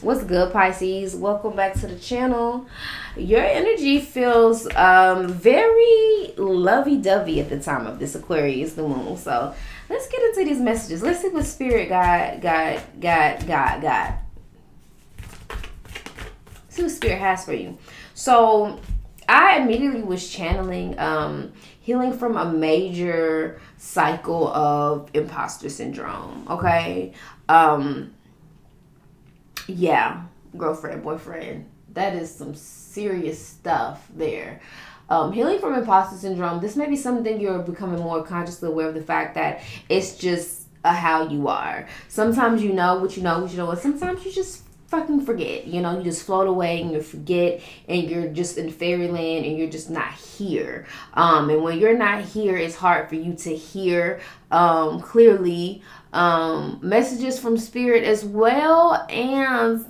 What's good, Pisces? Welcome back to the channel. Your energy feels very lovey-dovey at the time of this Aquarius new moon. So let's get into these messages. Let's see what Spirit got. See what Spirit has for you. So I immediately was channeling healing from a major cycle of imposter syndrome. Okay. Yeah, girlfriend, boyfriend. That is some serious stuff there. Healing from imposter syndrome. This may be something you're becoming more consciously aware of, the fact that it's just how you are. Sometimes you know what you know, and sometimes you just fucking forget. You just float away and you forget, and you're just in fairyland and you're just not here. And when you're not here, it's hard for you to hear clearly messages from Spirit as well, and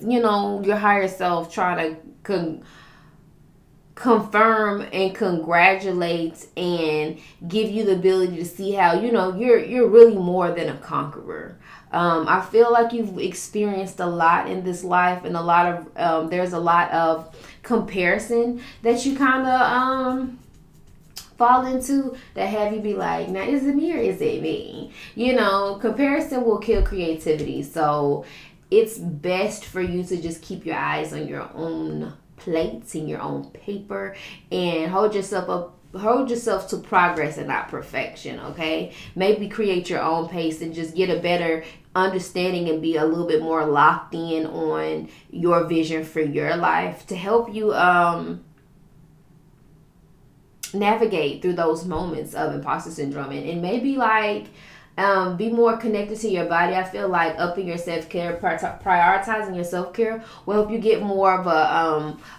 your higher self trying to confirm and congratulate and give you the ability to see how you're really more than a conqueror. I feel like you've experienced a lot in this life, and there's a lot of comparison that you kind of fall into, that have you be like, now is it me or is it me? Comparison will kill creativity. So it's best for you to just keep your eyes on your own plates and your own paper, and hold yourself to progress and not perfection. Okay, maybe create your own pace and just get a better understanding and be a little bit more locked in on your vision for your life, to help you navigate through those moments of imposter syndrome, and maybe be more connected to your body. I feel like upping your self-care, prioritizing your self-care will help you get more of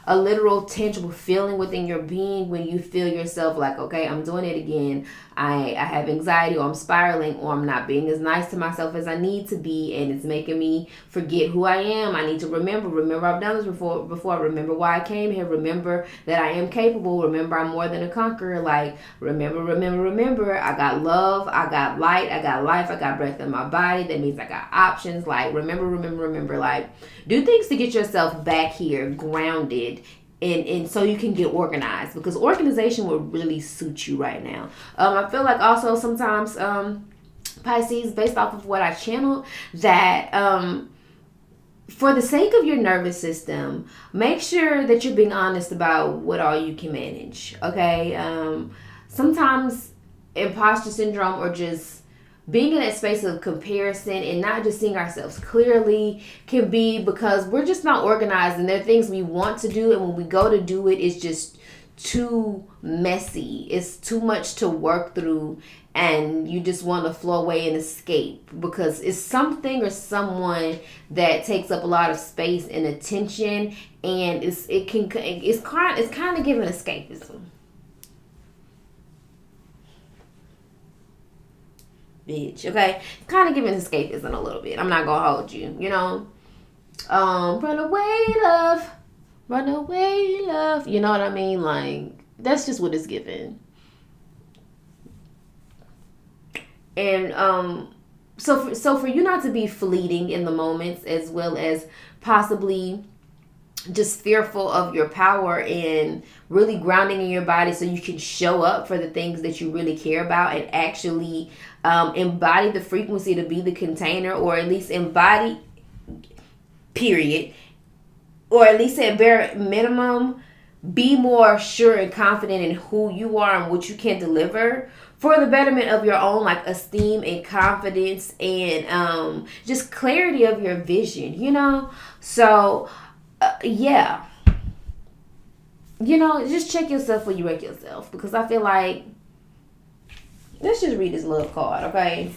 a literal, tangible feeling within your being when you feel yourself like, okay, I'm doing it again. I have anxiety, or I'm spiraling, or I'm not being as nice to myself as I need to be, and it's making me forget who I am. I need to remember I've done this before. Remember why I came here. Remember that I am capable. Remember I'm more than a conqueror. Remember, I got love, I got light, I got life, I got breath in my body. That means I got options. Remember, do things to get yourself back here grounded, and so you can get organized, because organization will really suit you right now. I feel like also sometimes Pisces, based off of what I channeled, that for the sake of your nervous system, make sure that you're being honest about what all you can manage. Okay, sometimes imposter syndrome, or just being in that space of comparison and not just seeing ourselves clearly, can be because we're just not organized, and there are things we want to do, and when we go to do it, it's just too messy. It's too much to work through, and you just want to flow away and escape, because it's something or someone that takes up a lot of space and attention, and it's kind of giving escapism. Bitch, okay, kind of giving escapism a little bit. I'm not gonna hold you. Run away, love. You know what I mean? Like, that's just what it's giving. And so for you not to be fleeting in the moments, as well as possibly just fearful of your power, and really grounding in your body so you can show up for the things that you really care about, and actually embody the frequency to be the container, or at least embody, period, or at least at bare minimum, be more sure and confident in who you are and what you can deliver, for the betterment of your own esteem and confidence, and just clarity of your vision. So yeah, just check yourself when you wreck yourself, because I feel like, let's just read this love card, okay?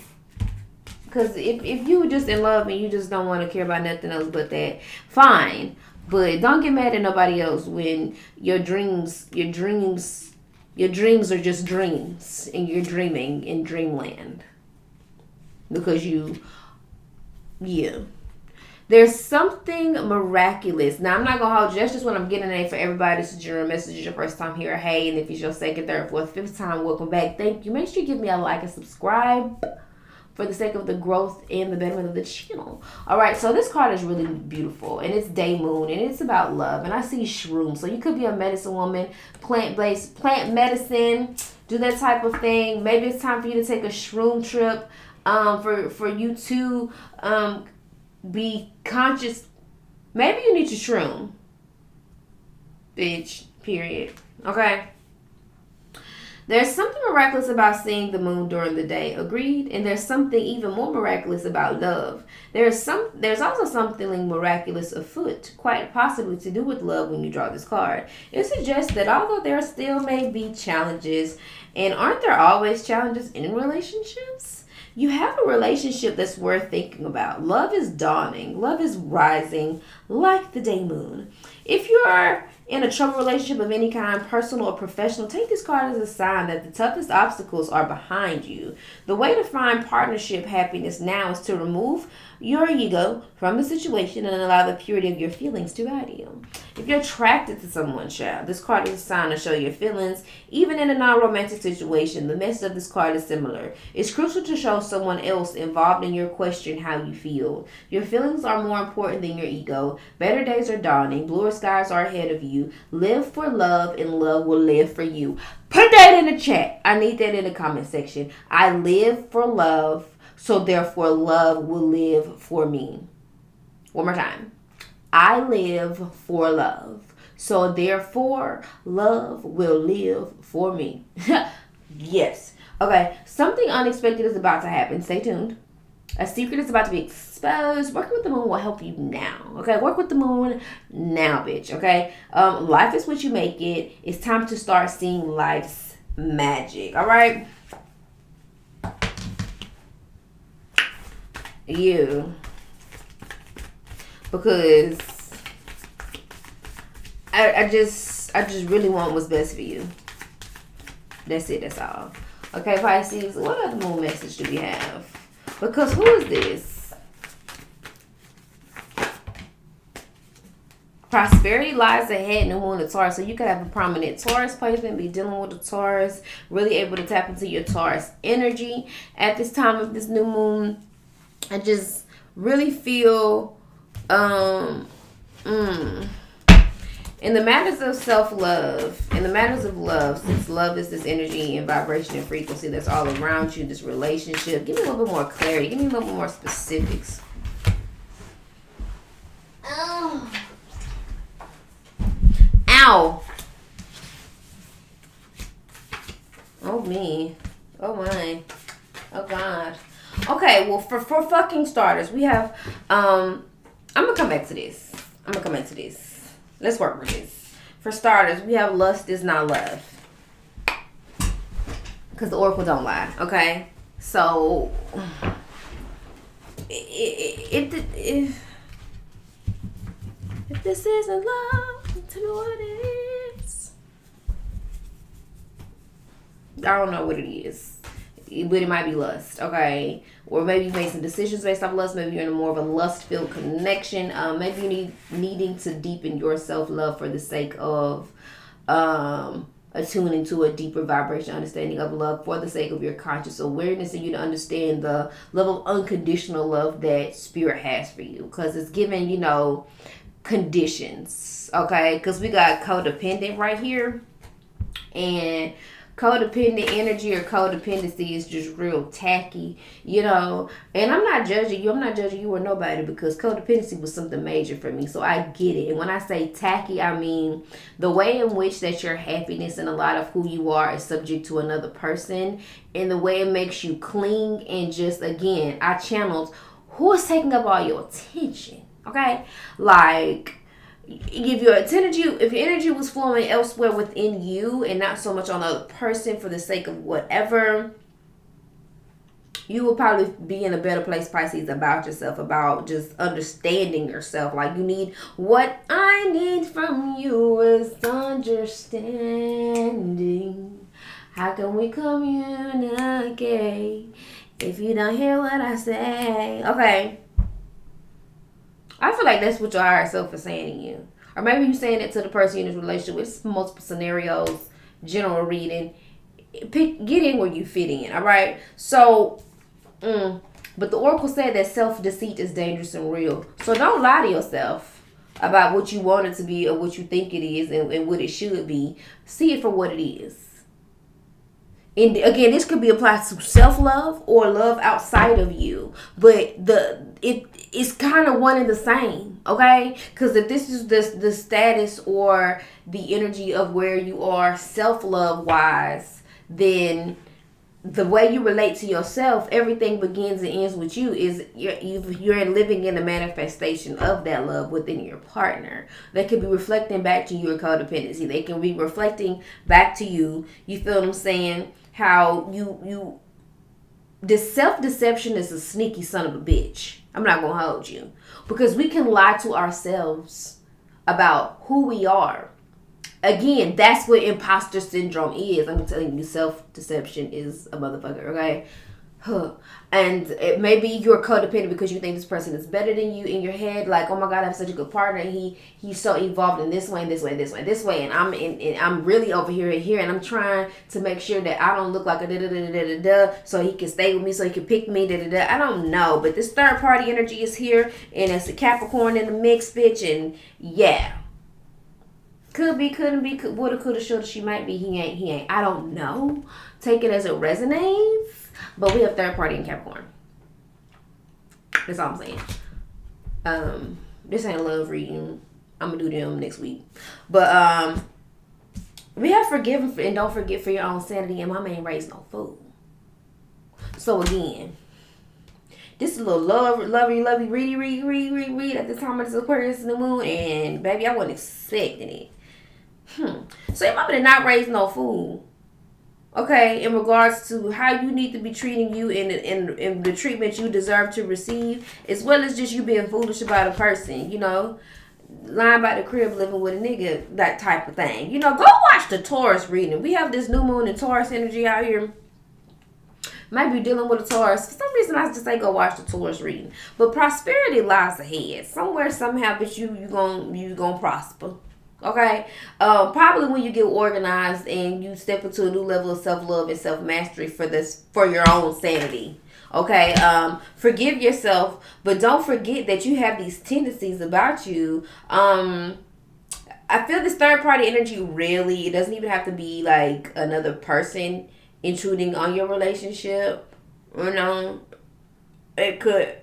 Because if you just in love and you just don't want to care about nothing else but that, fine. But don't get mad at nobody else when your dreams are just dreams, and you're dreaming in dreamland. Because there's something miraculous. Now, I'm not going to hold you. That's just what I'm getting at for everybody. This is your message, your first time here. Hey, and if it's your second, third, fourth, fifth time, welcome back. Thank you. Make sure you give me a like and subscribe. for the sake of the growth and the betterment of the channel. All right, so this card is really beautiful, and it's day moon, and it's about love. And I see shrooms, so you could be a medicine woman, plant medicine, do that type of thing. Maybe it's time for you to take a shroom trip, for you to be conscious. Maybe you need to shroom, bitch, period. Okay. There's something miraculous about seeing the moon during the day, agreed? And there's something even more miraculous about love. There's also something miraculous afoot, quite possibly to do with love when you draw this card. It suggests that although there still may be challenges, and aren't there always challenges in relationships? You have a relationship that's worth thinking about. Love is dawning. Love is rising like the day moon. If you are in a troubled relationship of any kind, personal or professional, take this card as a sign that the toughest obstacles are behind you. The way to find partnership happiness now is to remove your ego from the situation and allow the purity of your feelings to guide you. If you're attracted to someone, child, this card is a sign to show your feelings. Even in a non-romantic situation, the message of this card is similar. It's crucial to show someone else involved in your question how you feel. Your feelings are more important than your ego. Better days are dawning. Bluer skies are ahead of you. Live for love, and love will live for you. Put that in the chat. I need that in the comment section. I live for love, so therefore love will live for me. One more time. I live for love, so therefore love will live for me. Yes. Okay, something unexpected is about to happen. Stay tuned. A secret is about to be exposed. Working with the moon will help you now. Okay, work with the moon now, bitch. Okay, life is what you make it. It's time to start seeing life's magic. All right. You, because I just really want what's best for you. That's it. That's all. Okay, Pisces. What other moon message do we have? Because who is this? Prosperity lies ahead, new moon to Taurus. So you could have a prominent Taurus placement, be dealing with the Taurus, really able to tap into your Taurus energy at this time of this new moon. I just really feel in the matters of self-love, in the matters of love, since love is this energy and vibration and frequency that's all around you, this relationship, give me a little bit more clarity. Give me a little bit more specifics. Oh. Ow. Oh, me. Oh, my. Oh, God. Okay, well, for fucking starters, we have, I'm going to come back to this. Let's work with this. For starters, we have lust is not love. Because the oracle don't lie, okay? So, if this isn't love, tell me what it is. I don't know what it is. But it might be lust, okay? Or maybe you made some decisions based off lust. Maybe you're in more of a lust-filled connection. Maybe you needing to deepen your self-love for the sake of attuning to a deeper vibration, understanding of love for the sake of your conscious awareness and you to understand the level of unconditional love that Spirit has for you. Because it's given, conditions, okay? Because we got codependent right here. And codependent energy or codependency is just real tacky, and I'm not judging you or nobody, because codependency was something major for me, so I get it. And when I say tacky, I mean the way in which that your happiness and a lot of who you are is subject to another person, and the way it makes you cling, and just, again, I channeled who is taking up all your attention, okay? Like, if your energy was flowing elsewhere within you and not so much on the other person for the sake of whatever, you will probably be in a better place, Pisces, about yourself, about just understanding yourself. Like, what I need from you is understanding. How can we communicate if you don't hear what I say? Okay. I feel like that's what your higher self is saying to you. Or maybe you're saying it to the person you're in this relationship with. Multiple scenarios, general reading. Get in where you fit in, all right? So, But the oracle said that self-deceit is dangerous and real. So don't lie to yourself about what you want it to be or what you think it is and what it should be. See it for what it is. And again, this could be applied to self-love or love outside of you. But it's kind of one and the same, okay? Because if this is the status or the energy of where you are self-love wise, then the way you relate to yourself, everything begins and ends with you. Is you're living in the manifestation of that love within your partner. They could be reflecting back to your codependency. They can be reflecting back to you. You feel what I'm saying? How you this self-deception is a sneaky son of a bitch. I'm not gonna hold you, because we can lie to ourselves about who we are. Again, that's what imposter syndrome is. I'm telling you, self-deception is a motherfucker, okay? And maybe you're codependent because you think this person is better than you in your head. Like, oh my God, I have such a good partner. He's so evolved in this way, and this way, this way, this way. And I'm really over here and here. And I'm trying to make sure that I don't look like a da-da-da-da-da-da, so he can stay with me, so he can pick me, da-da-da. I don't know. But this third party energy is here. And it's a Capricorn in the mix, bitch. And yeah. Could be, couldn't be, woulda, coulda, shoulda, she might be, he ain't. I don't know. Take it as it resonates. But we have third party in Capricorn. That's all I'm saying. This ain't a love reading. I'm gonna do them next week. But we have forgiven and don't forget for your own sanity. And my man raised no fool. So again, this is a little lovey, read at the time of this Aquarius in the moon. And baby, I wasn't expecting it. So your mama did not raise no fool. Okay, in regards to how you need to be treating you in the treatment you deserve to receive, as well as just you being foolish about a person, you know, lying by the crib, living with a nigga, that type of thing. You know, go watch the Taurus reading. We have this new moon and Taurus energy out here. Might be dealing with a Taurus. For some reason, I just say go watch the Taurus reading. But prosperity lies ahead. Somewhere, somehow, but you gonna prosper. Okay, probably when you get organized and you step into a new level of self-love and self-mastery for your own sanity. Okay, forgive yourself, but don't forget that you have these tendencies about you. I feel this third-party energy really, it doesn't even have to be like another person intruding on your relationship. You know, it could,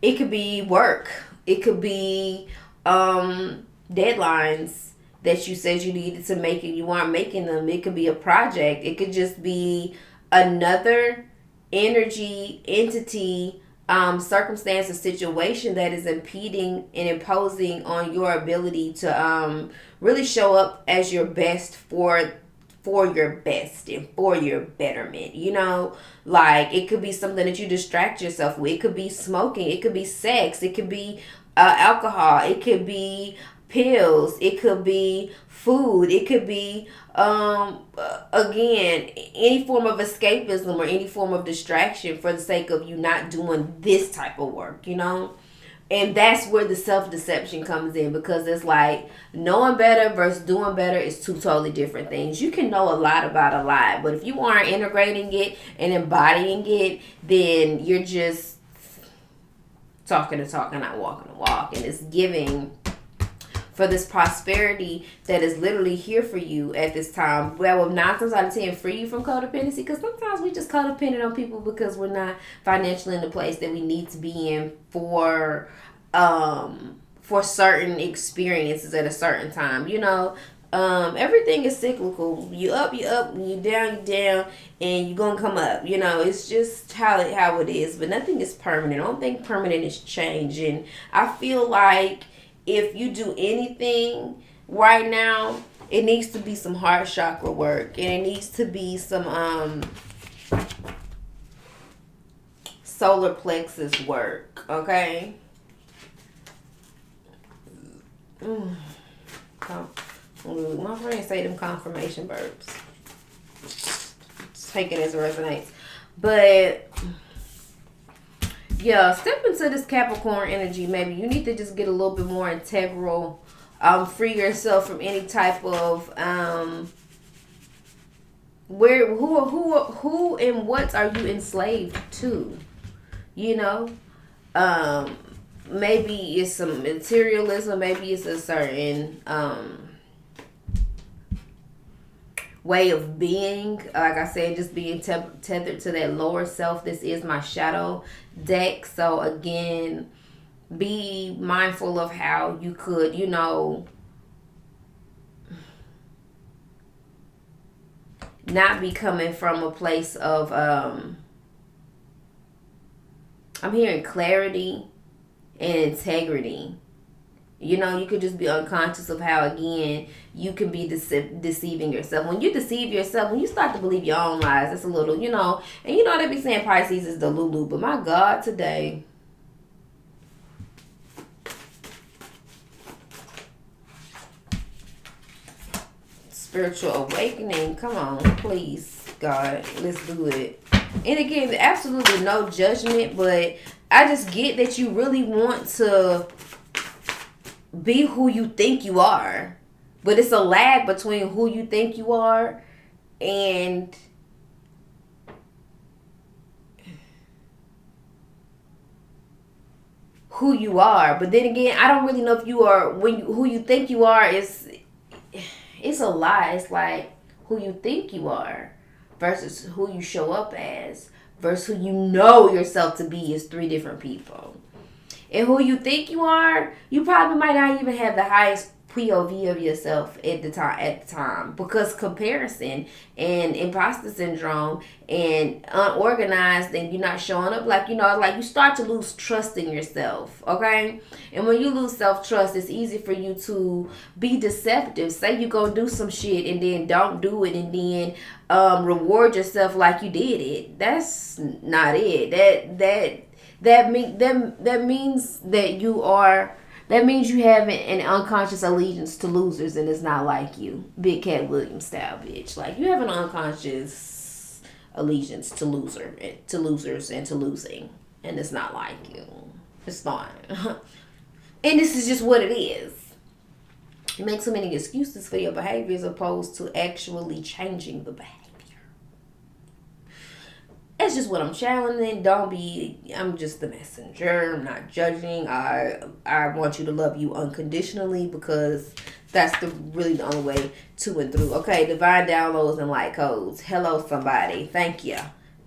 it could be work. It could be deadlines that you said you needed to make and you aren't making them. It could be a project. It could just be another energy, entity, circumstance, or situation that is impeding and imposing on your ability to really show up as your best for your best and for your betterment. You know, like it could be something that you distract yourself with. It could be smoking. It could be sex. It could be alcohol. It could be pills. It could be food. It could be again, any form of escapism or any form of distraction for the sake of you not doing this type of work, you know. And that's where the self-deception comes in, because it's like knowing better versus doing better is two totally different things. You can know a lot about a lot, but if you aren't integrating it and embodying it, then you're just talking the talk and not walking the walk. And it's giving for this prosperity that is literally here for you at this time. That will 9 times out of 10 free you from codependency, because sometimes we just codependent on people because we're not financially in the place that we need to be in for certain experiences at a certain time. You know, everything is cyclical. You up, you down, and you're gonna come up. You know, it's just how it is. But nothing is permanent. I don't think permanent is changing. I feel like if you do anything right now, it needs to be some heart chakra work, and it needs to be some solar plexus work. Okay. My friends say them confirmation verbs. Take it as it resonates. But yeah, step into this Capricorn energy. Maybe you need to just get a little bit more integral. Free yourself from any type of who and what are you enslaved to? You know, maybe it's some materialism, maybe it's a certain way of being. Like I said, just being tethered to that lower self. This is my shadow deck. So again, be mindful of how you could, not be coming from a place of I'm hearing clarity and integrity. You could just be unconscious of how, again, you can be deceiving yourself. When you deceive yourself, when you start to believe your own lies, it's a little, and they be saying Pisces is the Lulu, but my God, today, spiritual awakening, come on, please, God, let's do it. And again, absolutely no judgment, but I just get that you really want to be who you think you are. But it's a lag between who you think you are and who you are. But then again, I don't really know if you are, who you think you are it's a lie. It's like who you think you are versus who you show up as versus who you know yourself to be is three different people. And who you think you are, you probably might not even have the highest POV of yourself at the time because comparison and imposter syndrome and unorganized and you're not showing up like you start to lose trust in yourself, okay? And when you lose self-trust, it's easy for you to be deceptive. Say you go do some shit and then don't do it and then reward yourself like you did it. That's not it. That means that you are. That means you have an unconscious allegiance to losers, and it's not like you, Big Cat Williams style, bitch. Like you have an unconscious allegiance to losers, and to losing, and it's not like you. It's not. And this is just what it is. You make so many excuses for your behavior as opposed to actually changing the behavior. That's just what I'm channeling. I'm just the messenger. I'm not judging. I want you to love you unconditionally because that's really the only way to and through. Okay, divine downloads and light codes. Hello, somebody. Thank you.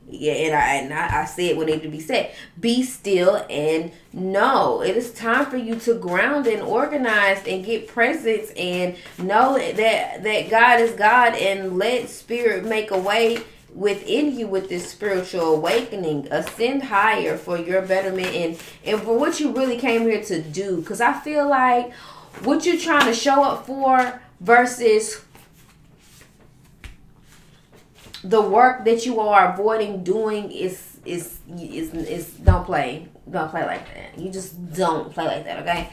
Yeah, and I said what needed to be said. Be still and know. It is time for you to ground and organize and get presence and know that God is God and let spirit make a way within you with this spiritual awakening. Ascend higher for your betterment and for what you really came here to do, because I feel like what you're trying to show up for versus the work that you are avoiding doing is don't play like that. You just don't play like that, okay?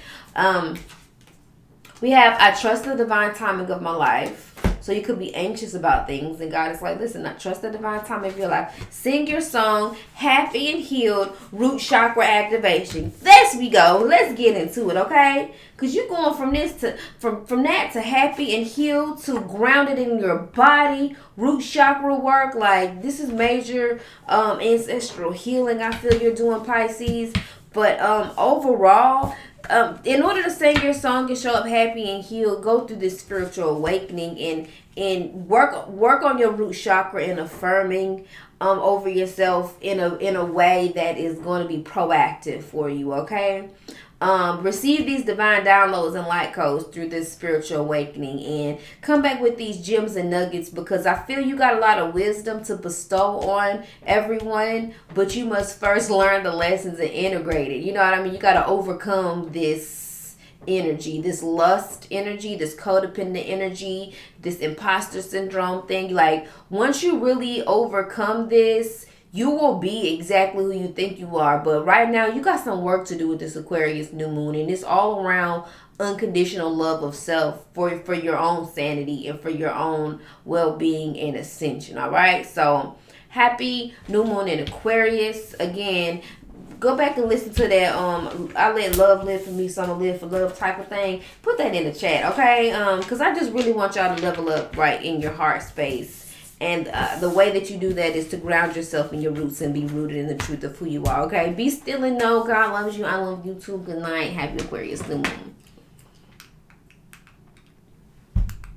We have I trust the divine timing of my life. So you could be anxious about things. And God is like, listen, I trust the divine timing of your life. Sing your song, happy and healed, root chakra activation. There we go. Let's get into it, okay? Because you're going from that to happy and healed to grounded in your body, root chakra work. Like, this is major ancestral healing I feel you're doing, Pisces. But overall, in order to sing your song and show up happy and healed, go through this spiritual awakening and work on your root chakra and affirming over yourself in a way that is going to be proactive for you, okay? Receive these divine downloads and light codes through this spiritual awakening and come back with these gems and nuggets, because I feel you got a lot of wisdom to bestow on everyone, but you must first learn the lessons and integrate it. You know what I mean? You got to overcome this energy, this lust energy, this codependent energy, this imposter syndrome thing. Like, once you really overcome this, you will be exactly who you think you are. But right now, you got some work to do with this Aquarius new moon. And it's all around unconditional love of self for your own sanity and for your own well-being and ascension. All right? So, happy new moon in Aquarius. Again, go back and listen to that. I let love live for me, so I'm gonna live for love type of thing. Put that in the chat, okay? Because I just really want y'all to level up right in your heart space And the way that you do that is to ground yourself in your roots and be rooted in the truth of who you are, okay? Be still and know God loves you. I love you too. Good night. Happy Aquarius new moon.